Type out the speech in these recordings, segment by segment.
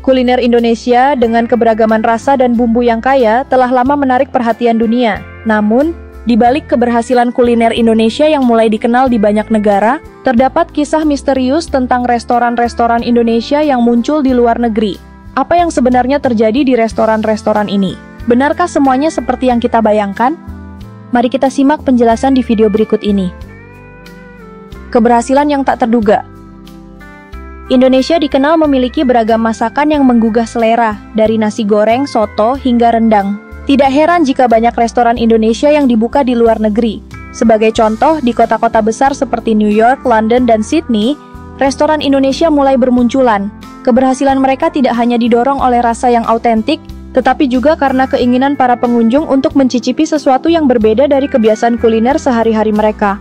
Kuliner Indonesia dengan keberagaman rasa dan bumbu yang kaya telah lama menarik perhatian dunia. Namun, di balik keberhasilan kuliner Indonesia yang mulai dikenal di banyak negara, terdapat kisah misterius tentang restoran-restoran Indonesia yang muncul di luar negeri. Apa yang sebenarnya terjadi di restoran-restoran ini? Benarkah semuanya seperti yang kita bayangkan? Mari kita simak penjelasan di video berikut ini. Keberhasilan yang tak terduga. Indonesia dikenal memiliki beragam masakan yang menggugah selera, dari nasi goreng, soto, hingga rendang. Tidak heran jika banyak restoran Indonesia yang dibuka di luar negeri. Sebagai contoh, di kota-kota besar seperti New York, London, dan Sydney, restoran Indonesia mulai bermunculan. Keberhasilan mereka tidak hanya didorong oleh rasa yang autentik, tetapi juga karena keinginan para pengunjung untuk mencicipi sesuatu yang berbeda dari kebiasaan kuliner sehari-hari mereka.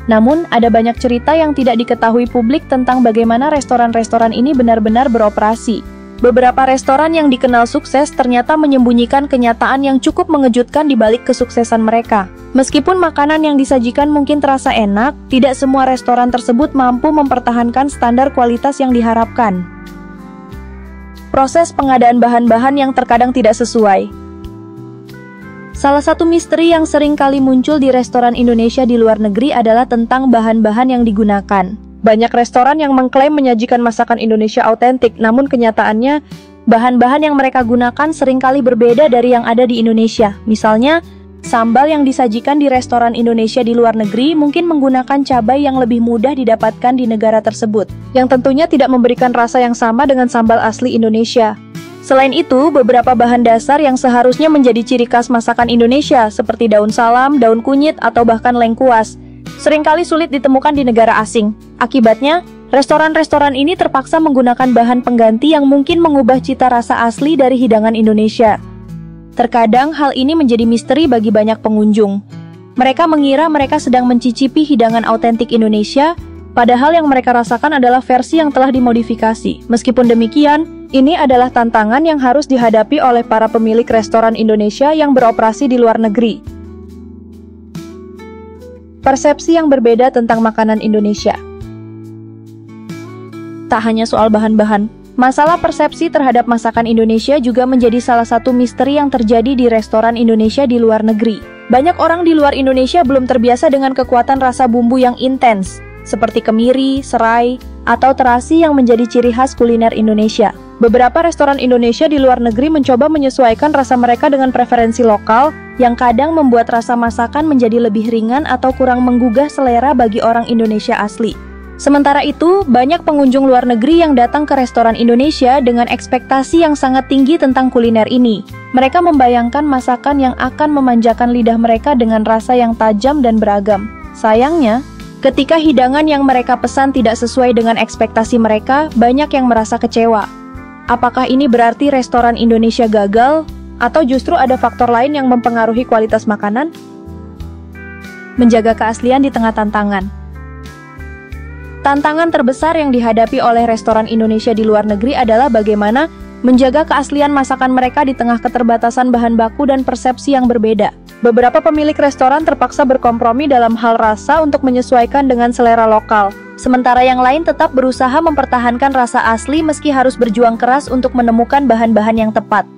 Namun, ada banyak cerita yang tidak diketahui publik tentang bagaimana restoran-restoran ini benar-benar beroperasi. Beberapa restoran yang dikenal sukses ternyata menyembunyikan kenyataan yang cukup mengejutkan di balik kesuksesan mereka. Meskipun makanan yang disajikan mungkin terasa enak, tidak semua restoran tersebut mampu mempertahankan standar kualitas yang diharapkan. Proses pengadaan bahan-bahan yang terkadang tidak sesuai. Salah satu misteri yang sering kali muncul di restoran Indonesia di luar negeri adalah tentang bahan-bahan yang digunakan. Banyak restoran yang mengklaim menyajikan masakan Indonesia autentik, namun kenyataannya, bahan-bahan yang mereka gunakan seringkali berbeda dari yang ada di Indonesia. Misalnya, sambal yang disajikan di restoran Indonesia di luar negeri mungkin menggunakan cabai yang lebih mudah didapatkan di negara tersebut, yang tentunya tidak memberikan rasa yang sama dengan sambal asli Indonesia. Selain itu, beberapa bahan dasar yang seharusnya menjadi ciri khas masakan Indonesia, seperti daun salam, daun kunyit, atau bahkan lengkuas, seringkali sulit ditemukan di negara asing. Akibatnya, restoran-restoran ini terpaksa menggunakan bahan pengganti yang mungkin mengubah cita rasa asli dari hidangan Indonesia. Terkadang, hal ini menjadi misteri bagi banyak pengunjung. Mereka mengira mereka sedang mencicipi hidangan autentik Indonesia, padahal yang mereka rasakan adalah versi yang telah dimodifikasi. Meskipun demikian, ini adalah tantangan yang harus dihadapi oleh para pemilik restoran Indonesia yang beroperasi di luar negeri. Persepsi yang berbeda tentang makanan Indonesia. Tak hanya soal bahan-bahan, masalah persepsi terhadap masakan Indonesia juga menjadi salah satu misteri yang terjadi di restoran Indonesia di luar negeri. Banyak orang di luar Indonesia belum terbiasa dengan kekuatan rasa bumbu yang intens, seperti kemiri, serai, atau terasi yang menjadi ciri khas kuliner Indonesia. Beberapa restoran Indonesia di luar negeri mencoba menyesuaikan rasa mereka dengan preferensi lokal, yang kadang membuat rasa masakan menjadi lebih ringan atau kurang menggugah selera bagi orang Indonesia asli. Sementara itu, banyak pengunjung luar negeri yang datang ke restoran Indonesia dengan ekspektasi yang sangat tinggi tentang kuliner ini. Mereka membayangkan masakan yang akan memanjakan lidah mereka dengan rasa yang tajam dan beragam. Sayangnya, ketika hidangan yang mereka pesan tidak sesuai dengan ekspektasi mereka, banyak yang merasa kecewa. Apakah ini berarti restoran Indonesia gagal, atau justru ada faktor lain yang mempengaruhi kualitas makanan? Menjaga keaslian di tengah tantangan. Tantangan terbesar yang dihadapi oleh restoran Indonesia di luar negeri adalah bagaimana menjaga keaslian masakan mereka di tengah keterbatasan bahan baku dan persepsi yang berbeda. Beberapa pemilik restoran terpaksa berkompromi dalam hal rasa untuk menyesuaikan dengan selera lokal, sementara yang lain tetap berusaha mempertahankan rasa asli meski harus berjuang keras untuk menemukan bahan-bahan yang tepat.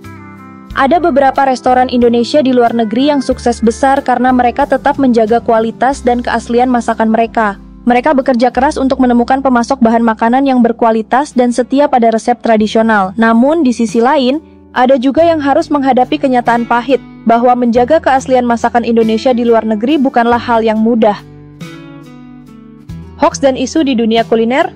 Ada beberapa restoran Indonesia di luar negeri yang sukses besar karena mereka tetap menjaga kualitas dan keaslian masakan mereka. Mereka bekerja keras untuk menemukan pemasok bahan makanan yang berkualitas dan setia pada resep tradisional. Namun, di sisi lain, ada juga yang harus menghadapi kenyataan pahit, bahwa menjaga keaslian masakan Indonesia di luar negeri bukanlah hal yang mudah. Hoaks dan isu di dunia kuliner.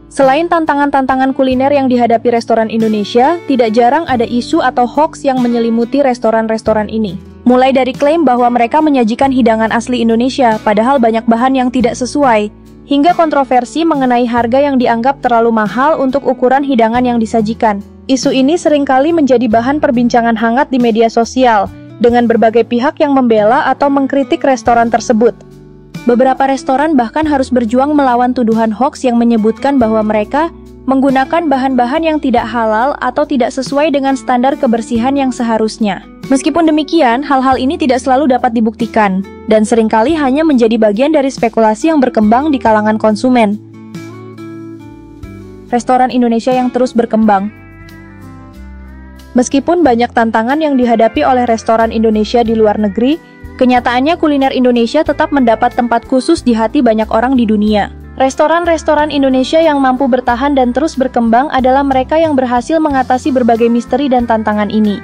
Selain tantangan-tantangan kuliner yang dihadapi restoran Indonesia, tidak jarang ada isu atau hoaks yang menyelimuti restoran-restoran ini. Mulai dari klaim bahwa mereka menyajikan hidangan asli Indonesia, padahal banyak bahan yang tidak sesuai, hingga kontroversi mengenai harga yang dianggap terlalu mahal untuk ukuran hidangan yang disajikan. Isu ini seringkali menjadi bahan perbincangan hangat di media sosial, dengan berbagai pihak yang membela atau mengkritik restoran tersebut. Beberapa restoran bahkan harus berjuang melawan tuduhan hoaks yang menyebutkan bahwa mereka menggunakan bahan-bahan yang tidak halal atau tidak sesuai dengan standar kebersihan yang seharusnya. Meskipun demikian, hal-hal ini tidak selalu dapat dibuktikan, dan seringkali hanya menjadi bagian dari spekulasi yang berkembang di kalangan konsumen. restoran Indonesia yang terus berkembang. Meskipun banyak tantangan yang dihadapi oleh restoran Indonesia di luar negeri, kenyataannya kuliner Indonesia tetap mendapat tempat khusus di hati banyak orang di dunia. Restoran-restoran Indonesia yang mampu bertahan dan terus berkembang adalah mereka yang berhasil mengatasi berbagai misteri dan tantangan ini.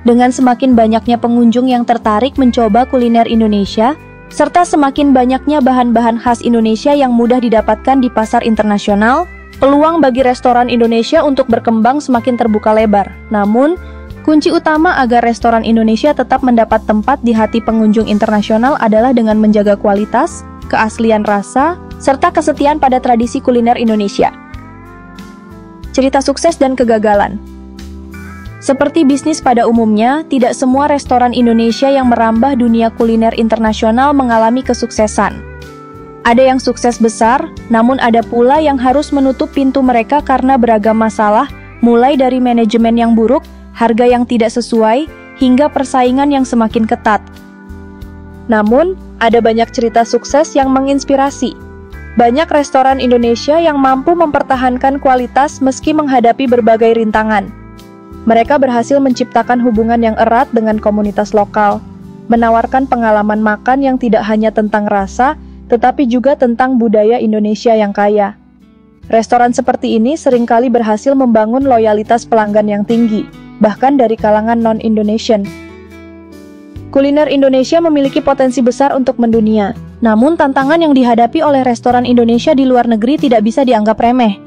Dengan semakin banyaknya pengunjung yang tertarik mencoba kuliner Indonesia, serta semakin banyaknya bahan-bahan khas Indonesia yang mudah didapatkan di pasar internasional, peluang bagi restoran Indonesia untuk berkembang semakin terbuka lebar. Namun, kunci utama agar restoran Indonesia tetap mendapat tempat di hati pengunjung internasional adalah dengan menjaga kualitas, keaslian rasa, serta kesetiaan pada tradisi kuliner Indonesia. Cerita sukses dan kegagalan. Seperti bisnis pada umumnya, tidak semua restoran Indonesia yang merambah dunia kuliner internasional mengalami kesuksesan. Ada yang sukses besar, namun ada pula yang harus menutup pintu mereka karena beragam masalah, mulai dari manajemen yang buruk, harga yang tidak sesuai, hingga persaingan yang semakin ketat. Namun, ada banyak cerita sukses yang menginspirasi. Banyak restoran Indonesia yang mampu mempertahankan kualitas meski menghadapi berbagai rintangan. Mereka berhasil menciptakan hubungan yang erat dengan komunitas lokal, menawarkan pengalaman makan yang tidak hanya tentang rasa, tetapi juga tentang budaya Indonesia yang kaya. Restoran seperti ini seringkali berhasil membangun loyalitas pelanggan yang tinggi, bahkan dari kalangan non-Indonesian. Kuliner Indonesia memiliki potensi besar untuk mendunia, namun tantangan yang dihadapi oleh restoran Indonesia di luar negeri tidak bisa dianggap remeh.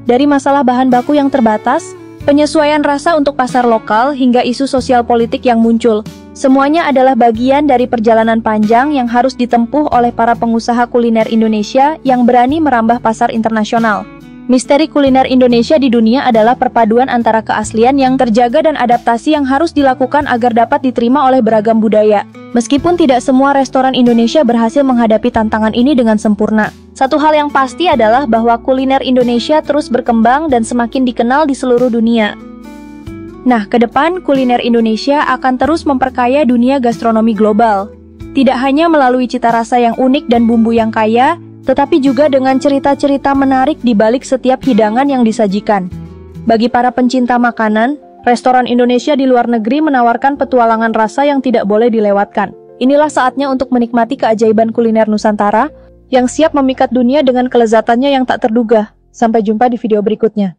Dari masalah bahan baku yang terbatas, penyesuaian rasa untuk pasar lokal, hingga isu sosial politik yang muncul, semuanya adalah bagian dari perjalanan panjang yang harus ditempuh oleh para pengusaha kuliner Indonesia yang berani merambah pasar internasional. Misteri kuliner Indonesia di dunia adalah perpaduan antara keaslian yang terjaga dan adaptasi yang harus dilakukan agar dapat diterima oleh beragam budaya. Meskipun tidak semua restoran Indonesia berhasil menghadapi tantangan ini dengan sempurna, satu hal yang pasti adalah bahwa kuliner Indonesia terus berkembang dan semakin dikenal di seluruh dunia. Nah, ke depan kuliner Indonesia akan terus memperkaya dunia gastronomi global. Tidak hanya melalui cita rasa yang unik dan bumbu yang kaya, tetapi juga dengan cerita-cerita menarik di balik setiap hidangan yang disajikan. Bagi para pencinta makanan, restoran Indonesia di luar negeri menawarkan petualangan rasa yang tidak boleh dilewatkan. Inilah saatnya untuk menikmati keajaiban kuliner Nusantara, yang siap memikat dunia dengan kelezatannya yang tak terduga. Sampai jumpa di video berikutnya.